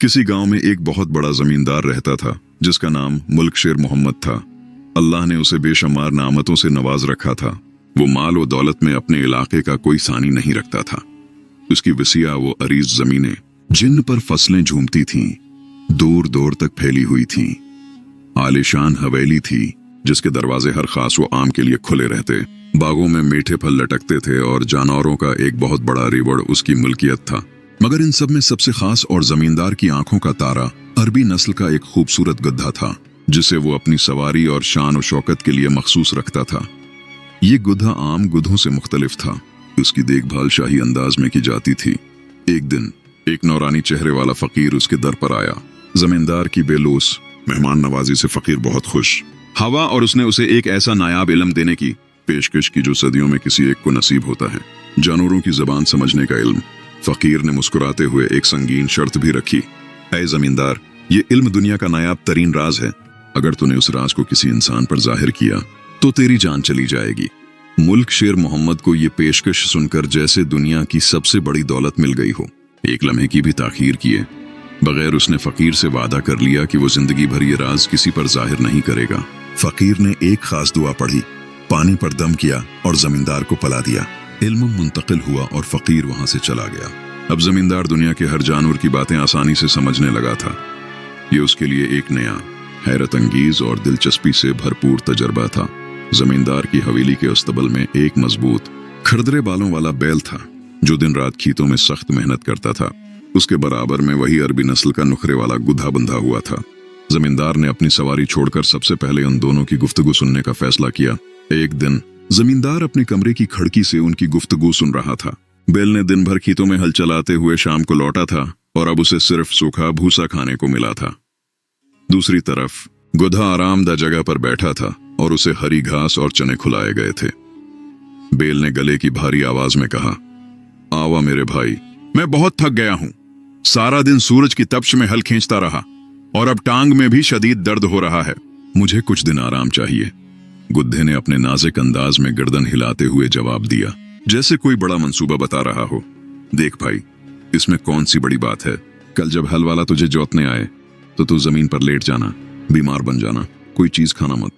किसी गांव में एक बहुत बड़ा जमींदार रहता था जिसका नाम मुल्क शेर मोहम्मद था। अल्लाह ने उसे बेशुमार नामतों से नवाज रखा था। वो माल व दौलत में अपने इलाके का कोई सानी नहीं रखता था। उसकी वसीया वो अरीज जमीनें जिन पर फसलें झूमती थीं, दूर दूर तक फैली हुई थीं। आलीशान हवेली थी जिसके दरवाजे हर खास व आम के लिए खुले रहते। बागों में मीठे फल लटकते थे और जानवरों का एक बहुत बड़ा रिवड़ उसकी मुल्कियत था। मगर इन सब में सबसे खास और जमींदार की आंखों का तारा अरबी नस्ल का एक खूबसूरत गधा था जिसे वो अपनी सवारी और शान और शौकत के लिए मखसूस रखता था। ये गधा आम गधों से मुख्तलिफ था। उसकी देखभाल शाही अंदाज में की जाती थी। एक दिन एक नौरानी चेहरे वाला फकीर उसके दर पर आया। जमींदार की बेलूस मेहमान नवाजी से फकीर बहुत खुश हवा और उसने उसे एक ऐसा नायाब इल्म देने की पेशकश की जो सदियों में किसी एक को नसीब होता है, जानवरों की जबान समझने का इल्म। फकीर ने मुस्कुराते हुए एक संगीन शर्त भी रखी। ऐ जमींदार, ये इल्म दुनिया का नायाब तरीन राज है। अगर तूने उस राज को किसी इंसान पर जाहिर किया तो तेरी जान चली जाएगी। मुल्क शेर मोहम्मद को ये पेशकश सुनकर जैसे दुनिया की सबसे बड़ी दौलत मिल गई हो। एक लम्हे की भी ताखीर किए बगैर उसने फकीर से वादा कर लिया कि वो जिंदगी भर ये राज किसी पर जाहिर नहीं करेगा। फकीर ने एक खास दुआ पढ़ी, पानी पर दम किया और जमींदार को पला दिया। इल्म मुंतकिल हुआ और फकीर वहां से चला गया। अब जमींदार दुनिया के हर जानवर की बातें आसानी से समझने लगा था। ये उसके लिए एक नया, हैरत अंगीज और दिलचस्पी से भरपूर तजर्बा था। जमींदार की हवेली के अस्तबल में एक मजबूत खरदरे बालों वाला बैल था जो दिन रात खेतों में सख्त मेहनत करता था। उसके बराबर में वही अरबी नस्ल का नुखरे वाला गुधा बंधा हुआ था। जमींदार ने अपनी सवारी छोड़कर सबसे पहले उन दोनों की गुफ्तगू सुनने का फैसला किया। एक दिन जमींदार अपने कमरे की खिड़की से उनकी गुफ्तगू सुन रहा था। बैल ने दिन भर खेतों में हल चलाते हुए शाम को लौटा था और अब उसे सिर्फ सूखा भूसा खाने को मिला था। दूसरी तरफ गुधा आरामदा जगह पर बैठा था और उसे हरी घास और चने खिलाए गए थे। बैल ने गले की भारी आवाज में कहा, आवा मेरे भाई, मैं बहुत थक गया हूं। सारा दिन सूरज की तपिश में हल खींचता रहा और अब टांग में भी शदीद दर्द हो रहा है। मुझे कुछ दिन आराम चाहिए। गुद्धे ने अपने नाजुक अंदाज में गर्दन हिलाते हुए जवाब दिया, जैसे कोई बड़ा मंसूबा बता रहा हो। देख भाई, इसमें कौन सी बड़ी बात है। कल जब हल वाला तुझे जोतने आए तो तू जमीन पर लेट जाना, बीमार बन जाना, कोई चीज खाना मत।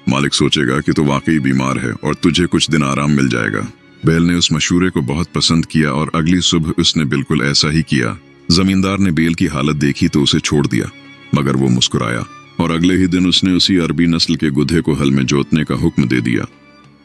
मालिक सोचेगा कि तू वाकई बीमार है और तुझे कुछ दिन आराम मिल जाएगा। बैल ने उस मशूरे को बहुत पसंद किया और अगली सुबह उसने बिल्कुल ऐसा ही किया। जमींदार ने बैल की हालत देखी तो उसे छोड़ दिया, मगर वो मुस्कुराया और अगले ही दिन उसने उसी अरबी नस्ल के गुधे को हल में जोतने का हुक्म दे दिया।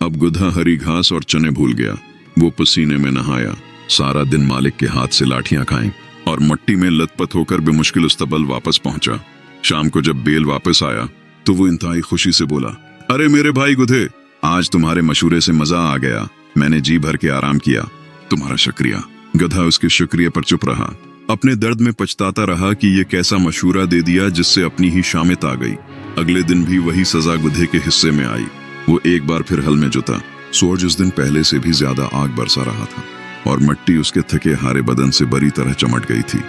अब गुधा हरी घास और चने भूल गया। वो पसीने में नहाया, सारा दिन मालिक के हाथ से लाठियां खाएं और मट्टी में लथपथ होकर बेमुश्किल उस्तबल वापस पहुंचा। शाम को जब बैल वापस आया तो वो इंतहाई खुशी से बोला, अरे मेरे भाई गुधे, आज तुम्हारे मशूरे से मजा आ गया। मैंने जी भर के आराम किया। तुम्हारा शुक्रिया। गधा उसके शुक्रिया पर चुप रहा। अपने दर्द में पछताता रहा कि ये कैसा मशूरा दे दिया जिससे अपनी ही शामित आ गई। अगले दिन भी वही सजा गुधे के हिस्से में आई। वो एक बार फिर हल में जुता। सूरज उस दिन पहले से भी ज्यादा आग बरसा रहा था और मिट्टी उसके थके हारे बदन से बुरी तरह चमट गई थी।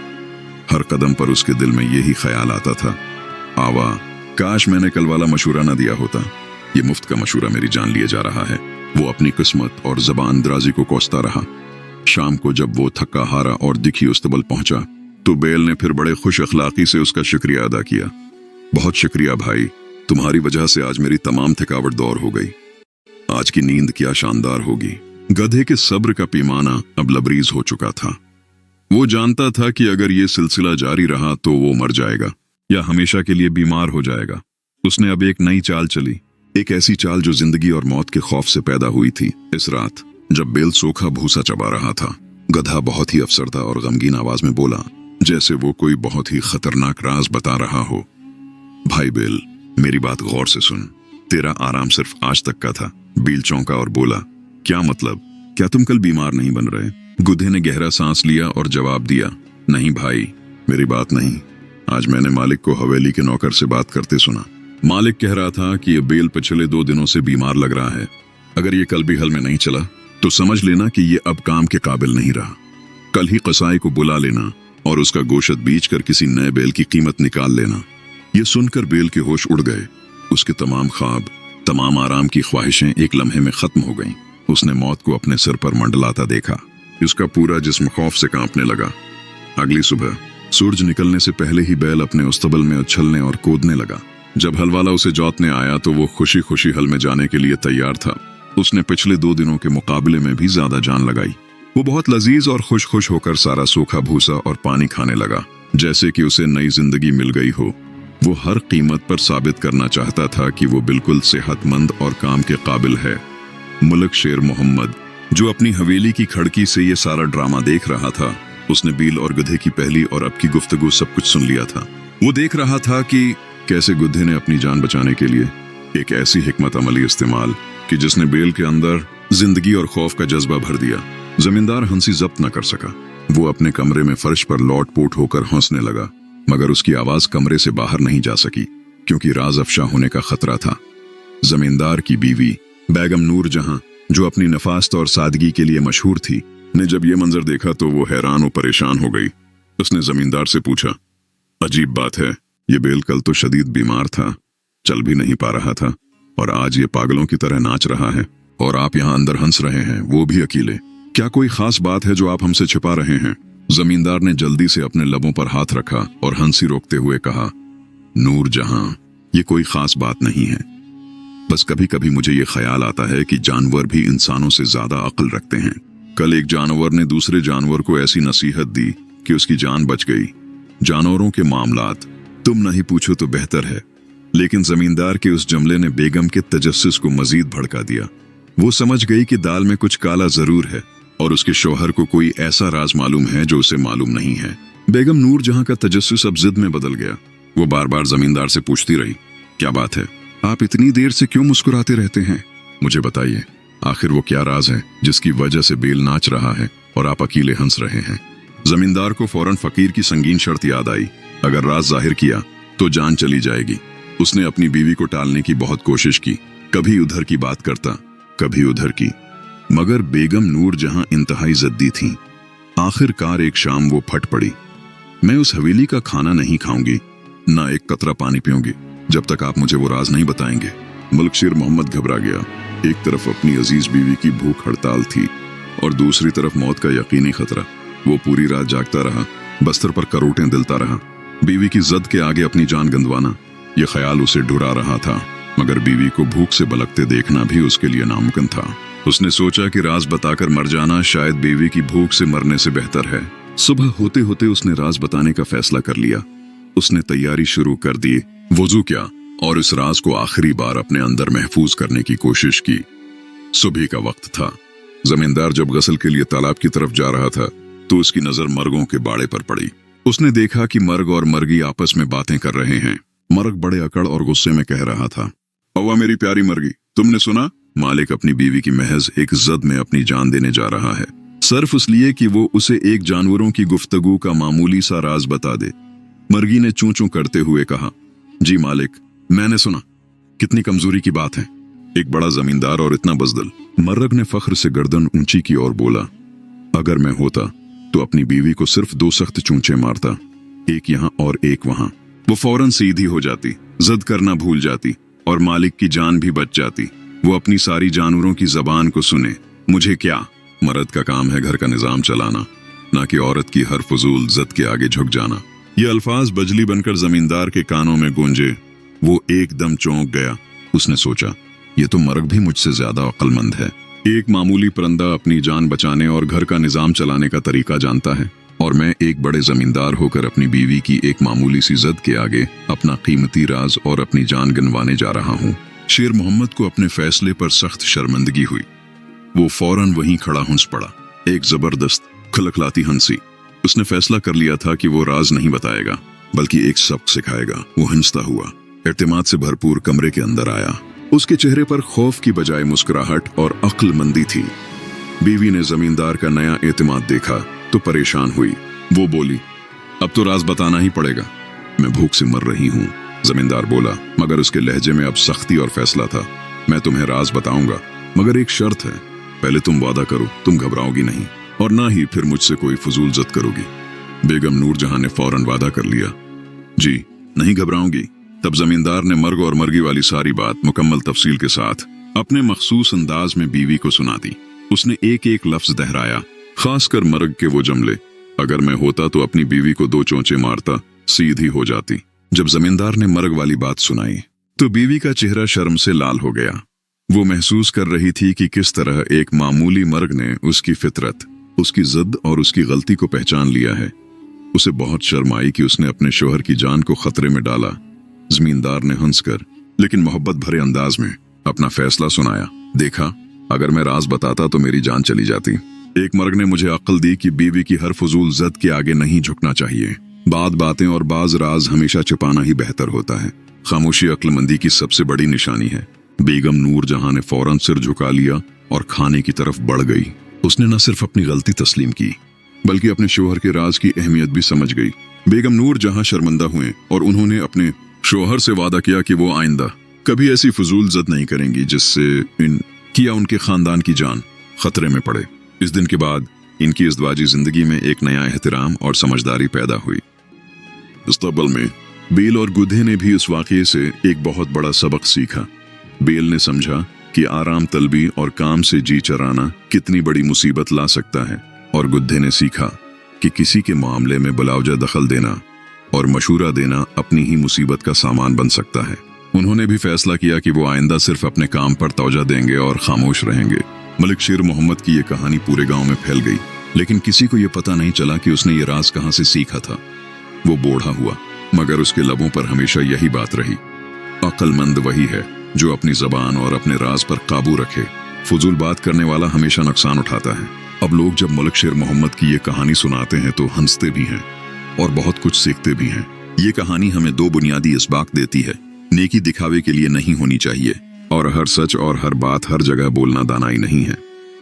हर कदम पर उसके दिल में यही ख्याल आता था, आवा, काश मैंने कल वाला मशूरा न दिया होता। ये मुफ्त का मशूरा मेरी जान लिए जा रहा है। वो अपनी किस्मत और जबान दराजी को कोसता रहा। शाम को जब वो थका हारा और दिखी उस्तबल पहुंचा तो बैल ने फिर बड़े खुश अखलाकी से उसका शुक्रिया अदा किया। बहुत शुक्रिया भाई, तुम्हारी वजह से आज मेरी तमाम थकावट दूर हो गई। आज की नींद क्या शानदार होगी। गधे के सब्र का पैमाना अब लबरीज हो चुका था। वो जानता था कि अगर ये सिलसिला जारी रहा तो वो मर जाएगा या हमेशा के लिए बीमार हो जाएगा। उसने अब एक नई चाल चली, एक ऐसी चाल जो जिंदगी और मौत के खौफ से पैदा हुई थी। इस रात जब बैल सूखा भूसा चबा रहा था, गधा बहुत ही अफसरदा और गमगीन आवाज में बोला, जैसे वो कोई बहुत ही खतरनाक राज बता रहा हो। भाई बैल, मेरी बात गौर से सुन। तेरा आराम सिर्फ आज तक का था। बैल चौंका और बोला, क्या मतलब? क्या तुम कल बीमार नहीं बन रहे? गुधे ने गहरा सांस लिया और जवाब दिया, नहीं भाई, मेरी बात नहीं। आज मैंने मालिक को हवेली के नौकर से बात करते सुना। मालिक कह रहा था कि ये बैल पिछले 2 दिनों से बीमार लग रहा है। अगर ये कल भी हल में नहीं चला तो समझ लेना कि ये अब काम के काबिल नहीं रहा। कल ही कसाई को बुला लेना और उसका गोश्त बीच कर किसी नए बैल की कीमत निकाल लेना। ये सुनकर बैल के होश उड़ गए। उसके तमाम ख्वाब, तमाम आराम की ख्वाहिशें एक लम्हे में खत्म हो गईं। उसने मौत को अपने सिर पर मंडलाता देखा। उसका पूरा जिस्म खौफ से कांपने लगा। अगली सुबह सूरज निकलने से पहले ही बैल अपने उस्तबल में उछलने और कूदने लगा। जब हल वाला उसे जोतने आया तो वो खुशी खुशी हल में जाने के लिए तैयार था। उसने पिछले 2 दिनों के मुकाबले में भी ज्यादा जान लगाई। वो बहुत लजीज और खुश होकर सारा सूखा भूसा और पानी खाने लगा, जैसे कि उसे नई जिंदगी मिल गई हो। वो हर कीमत पर साबित करना चाहता था कि वो बिल्कुल सेहतमंद और काम के काबिल है। मुल्क शेर मोहम्मद, जो अपनी हवेली की खिड़की से ये सारा ड्रामा देख रहा था, उसने बील और गधे की पहली और अब की गुफ्तगू सब कुछ सुन लिया था। वो देख रहा था कि कैसे गधे ने अपनी जान बचाने के लिए एक ऐसी हिकमत अमली इस्तेमाल कि जिसने बेल के अंदर जिंदगी और खौफ का जज्बा भर दिया। जमींदार हंसी जब्त न कर सका। वो अपने कमरे में फर्श पर लौट-पोट होकर हंसने लगा, मगर उसकी आवाज कमरे से बाहर नहीं जा सकी, क्योंकि राज अफशा होने का खतरा था। जमींदार की बीवी बेगम नूर जहां, जो अपनी नफास्त और सादगी के लिए मशहूर थी, ने जब ये मंजर देखा तो वो हैरान और परेशान हो गई। उसने जमींदार से पूछा, अजीब बात है, ये बेल कल तो शदीद बीमार था, चल भी नहीं पा रहा था, और आज ये पागलों की तरह नाच रहा है, और आप यहाँ अंदर हंस रहे हैं, वो भी अकेले। क्या कोई खास बात है जो आप हमसे छिपा रहे हैं? जमींदार ने जल्दी से अपने लबों पर हाथ रखा और हंसी रोकते हुए कहा, नूर जहां, ये कोई खास बात नहीं है, बस कभी कभी मुझे ये ख्याल आता है कि जानवर भी इंसानों से ज्यादा अक्ल रखते हैं। कल एक जानवर ने दूसरे जानवर को ऐसी नसीहत दी कि उसकी जान बच गई। जानवरों के मामलात तुम नहीं पूछो तो बेहतर है। लेकिन जमींदार के उस जुमले ने बेगम के तजस्सुस को मजीद भड़का दिया। वो समझ गई कि दाल में कुछ काला जरूर है और उसके शौहर को कोई ऐसा राज मालूम है जो उसे मालूम नहीं है। बेगम नूर जहां का तजस्सुस अब जिद में बदल गया। वो बार बार जमींदार से पूछती रही, क्या बात है, आप इतनी देर से क्यों मुस्कुराते रहते हैं? मुझे बताइए, आखिर वो क्या राज है जिसकी वजह से बेल नाच रहा है और आप अकेले हंस रहे हैं? जमींदार को फौरन फकीर की संगीन शर्त याद आई, अगर राज जाहिर किया तो जान चली जाएगी। उसने अपनी बीवी को टालने की बहुत कोशिश की, कभी उधर की बात करता, कभी उधर की, मगर बेगम नूर जहां इंतहाई जद्दी थी। आखिरकार एक शाम वो फट पड़ी, मैं उस हवेली का खाना नहीं खाऊंगी, ना एक कतरा पानी पीऊंगी, जब तक आप मुझे वो राज नहीं बताएंगे। मुल्क शेर मोहम्मद घबरा गया। एक तरफ अपनी अजीज बीवी की भूख हड़ताल थी और दूसरी तरफ मौत का यकीनी खतरा। वो पूरी रात जागता रहा, बस्तर पर करोटें दिलता रहा। बीवी की जद के आगे अपनी जान गंदवाना, ये ख्याल उसे ढुरा रहा था, मगर बीवी को भूख से बलकते देखना भी उसके लिए नामुमकिन था। उसने सोचा कि राज बताकर मर जाना शायद बीवी की भूख से मरने से बेहतर है। सुबह होते होते उसने राज बताने का फैसला कर लिया। उसने तैयारी शुरू कर दी, वुजू किया और इस राज को आखिरी बार अपने अंदर महफूज करने की कोशिश की। सुबह का वक्त था। जमींदार जब गसल के लिए तालाब की तरफ जा रहा था तो उसकी नजर मर्गों के बाड़े पर पड़ी। उसने देखा कि मर्ग और मर्गी आपस में बातें कर रहे हैं। मर्ग बड़े अकड़ और गुस्से में कह रहा था, अव्वा मेरी प्यारी मर्गी, तुमने सुना? मालिक अपनी बीवी की महज एक जद में अपनी जान देने जा रहा है, सिर्फ इसलिए कि वो उसे एक जानवरों की गुफ्तगू का मामूली सा राज बता दे। मर्गी ने चूं चूं करते हुए कहा, जी मालिक, मैंने सुना। कितनी कमजोरी की बात है, एक बड़ा जमींदार और इतना बजदल। मर्ग ने फख्र से गर्दन ऊंची की और बोला, अगर मैं होता तो अपनी बीवी को सिर्फ 2 सख्त चूंचे मारता, एक यहाँ और एक वहां। वो फौरन सीधी हो जाती, जिद करना भूल जाती और मालिक की जान भी बच जाती। वो अपनी सारी जानवरों की जबान को सुने। मुझे क्या, मर्द का काम है घर का निजाम चलाना, ना कि औरत की हर फजूल जिद के आगे झुक जाना। ये अल्फाज बजली बनकर जमींदार के कानों में गूंजे। वो एकदम चौंक गया। उसने सोचा, ये तो मर्ग भी मुझसे ज्यादा अक्लमंद है। एक मामूली परिंदा अपनी जान बचाने और घर का निजाम चलाने का तरीका जानता है, और मैं एक बड़े जमींदार होकर अपनी बीवी की एक मामूली सी जिद के आगे अपना कीमती राज और अपनी जान गिनवाने जा रहा हूँ। शेर मोहम्मद को अपने फैसले पर सख्त शर्मिंदगी हुई। वो फौरन वहीं खड़ा हंस पड़ा, एक जबरदस्त खलखलाती हंसी। उसने फैसला कर लिया था कि वो राज नहीं बताएगा, बल्कि एक सबक सिखाएगा। वो हंसता हुआ एतमाद से भरपूर कमरे के अंदर आया। उसके चेहरे पर खौफ की बजाय मुस्कुराहट और अक्लमंदी थी। बीवी ने जमींदार का नया एतमाद देखा तो परेशान हुई। वो बोली, अब तो राज बताना ही पड़ेगा, मैं भूख से मर रही हूँ। जमींदार बोला, मगर उसके लहजे में अब सख्ती और फैसला था। मैं तुम्हें राज बताऊंगा, मगर एक शर्त है, पहले तुम वादा करो तुम घबराओगी नहीं और ना ही फिर मुझसे कोई फजूल जिद करोगी। बेगम नूर जहां ने फौरन वादा कर लिया, जी नहीं घबराऊंगी। तब जमींदार ने मर्ग और मर्गी वाली सारी बात मुकम्मल तफसील के साथ अपने मखसूस अंदाज में बीवी को सुना दी। उसने एक एक लफ्ज दोहराया, खासकर मर्ग के वो जुमले, अगर मैं होता तो अपनी बीवी को 2 चोंचे मारता, सीधी हो जाती। जब जमींदार ने मर्ग वाली बात सुनाई तो बीवी का चेहरा शर्म से लाल हो गया। वो महसूस कर रही थी कि किस तरह एक मामूली मर्ग ने उसकी फितरत, उसकी जिद और उसकी गलती को पहचान लिया है। उसे बहुत शर्म आई कि उसने अपने शोहर की जान को खतरे में डाला। जमींदार ने हंसकर लेकिन मोहब्बत भरे अंदाज में अपना फैसला सुनाया। देखा, अगर मैं राज बताता तो मेरी जान चली जाती। एक मर्ग ने मुझे अक्ल दी कि बीवी की हर फजूल जिद के आगे नहीं झुकना चाहिए। बातें और बाज राज हमेशा छुपाना ही बेहतर होता है। खामोशी अक्लमंदी की सबसे बड़ी निशानी है। बेगम नूर जहां ने फौरन सिर झुका लिया और खाने की तरफ बढ़ गई। उसने न सिर्फ अपनी गलती तस्लीम की बल्कि अपने शोहर के राज की अहमियत भी समझ गई। बेगम नूर जहां शर्मिंदा हुए और उन्होंने अपने शोहर से वादा किया कि वो आइंदा कभी ऐसी फजूल जिद नहीं करेंगी जिससे उनके खानदान की जान खतरे में पड़े। इस दिन के बाद इनकी इज़्दवाजी जिंदगी में एक नया एहतराम और समझदारी पैदा हुई। मुस्तकबिल में बेल और गुद्धे ने भी इस वाक़ये से एक बहुत बड़ा सबक सीखा। बेल ने समझा कि आराम तलबी और काम से जी चराना कितनी बड़ी मुसीबत ला सकता है, और गुद्धे ने सीखा कि किसी के मामले में बिलावजा दखल देना और मशूरा देना अपनी ही मुसीबत का सामान बन सकता है। उन्होंने भी फैसला किया कि वो आइंदा सिर्फ अपने काम पर तवज्जो देंगे और खामोश रहेंगे। मलिक शेर मोहम्मद की ये कहानी पूरे गांव में फैल गई, लेकिन किसी को ये पता नहीं चला कि उसने ये राज कहां से सीखा था। वो बूढ़ा हुआ मगर उसके लबों पर हमेशा यही बात रही, अक्लमंद वही है जो अपनी जबान और अपने राज पर काबू रखे। फजूल बात करने वाला हमेशा नुकसान उठाता है। अब लोग जब मलिक शेर मोहम्मद की ये कहानी सुनाते हैं तो हंसते भी हैं और बहुत कुछ सीखते भी हैं। ये कहानी हमें 2 बुनियादी इसबाक देती है। नेकी दिखावे के लिए नहीं होनी चाहिए, और हर सच और हर बात हर जगह बोलना दानाई नहीं है।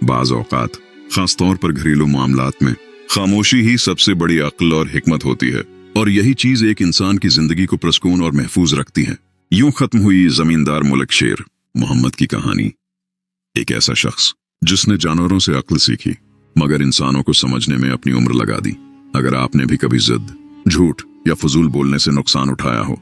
बाज औकात, खास तौर पर घरेलू मामलात में, खामोशी ही सबसे बड़ी अक्ल और हिकमत होती है, और यही चीज एक इंसान की जिंदगी को प्रसकून और महफूज रखती है। यूं खत्म हुई जमींदार मलिक शेर मोहम्मद की कहानी। एक ऐसा शख्स जिसने जानवरों से अक्ल सीखी मगर इंसानों को समझने में अपनी उम्र लगा दी। अगर आपने भी कभी जिद, झूठ या फजूल बोलने से नुकसान उठाया हो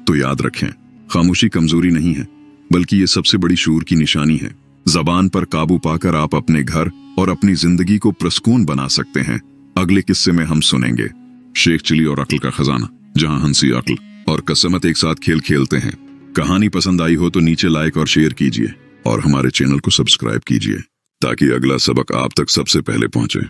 तो याद रखें, खामोशी कमजोरी नहीं है बल्कि ये सबसे बड़ी शूर की निशानी है। जबान पर काबू पाकर आप अपने घर और अपनी जिंदगी को प्रसकून बना सकते हैं। अगले किस्से में हम सुनेंगे शेख चिली और अक्ल का खजाना, जहां हंसी, अक्ल और कसमत एक साथ खेल खेलते हैं। कहानी पसंद आई हो तो नीचे लाइक और शेयर कीजिए और हमारे चैनल को सब्सक्राइब कीजिए ताकि अगला सबक आप तक सबसे पहले पहुंचे।